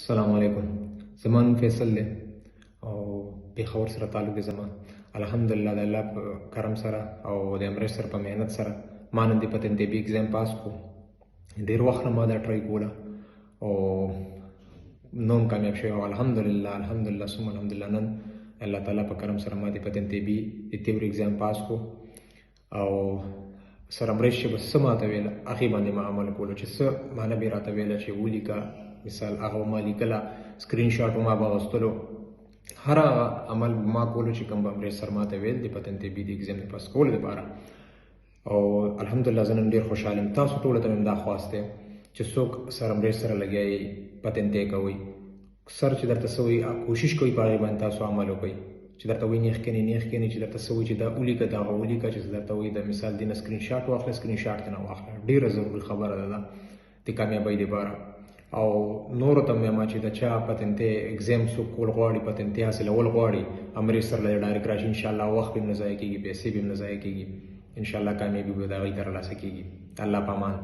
السلام علیکم. زما نوم فیصل دی او پېښور سره تعلق دی زما. الحمدلله د الله په کرم سره او د امریت سره په محنت سره ما نن د پتن طبي اگزام پاس کو. ډېر وخت نه ما دا ټرای کوله او نوم کامیاب شوی او الحمدلله ثم الحمدلله نن الله تعالی په کرم سره ما د پتن طبي د تیوري اگزام پاس کو او سره امریت چې به څه ماته ویله هغې باندې ما عمل کولو چې څه ما نه بې راته ویله چې ولیکه مثال هغه ما لیکله سکرین شاټ ما به اخیستلو هر هغه عمل ما کولو چې کوم به امریت سر ماته ویل د پتن طبي د اګزام د پاس کولو دپاره او الحمدلله زه نن ډېر خوشحاله یم. تاسو ټولو ته مې دا خواست دی چې څوک سر امریت سره لګیا یې پتن طی کوئ سر چې درته څه وایي کوشش کوئ په هغې باندې تاسو عمل وکئ چې درته وایي نیغ کینې چې درته څه وایي چې دا ولیکه د هغه ولیکه چې درته وایي د مثال دې نه سکرین شاټ واخله سکرین شاټ دې نه واخله. ډېره ضروري خبره ده دا د کامیابۍ دپاره او نورو ته مې وایم چې د چا پتن طی اګزام څوک کول غواړي پتن طی حاصلول غواړي امریت سره له ډایرکټ راشي انشاءالله وخت به هم نه ضایع کېږي پیسې به هم نه ضایع کېږي انشاءالله کامیابي به د هغوی ترلاسه کېږي. الله په امان.